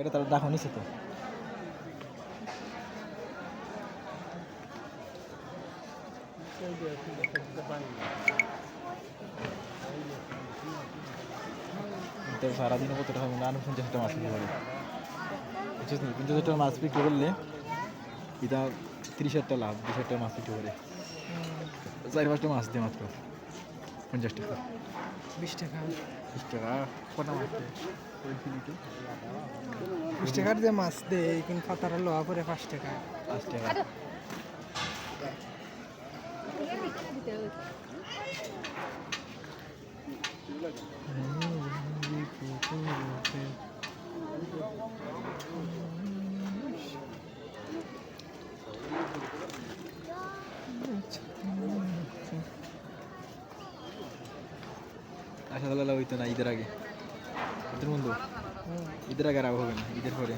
এটা তার দেখো নিচে তো সারাদিনে কতটা হবে না 50টা মাছ বিক্রি করে 50টা মাছ বিক্রি করলে এটা 30,000 লাভ 20,000 মাছ বিক্রি করে 4-5টা মাছ দিয়ে মাত্র 50 টাকা 20 টাকা 20 টাকা কটা মাছ দেয় 20 টাকার যে মাছ দেয় কিন্তু পাতারা লোহা করে 5 টাকা 5 টাকা আশা হইতো না ঈদের আগে ঈদের বন্ধু ঈদের আগে আর হবে না ঈদের পরে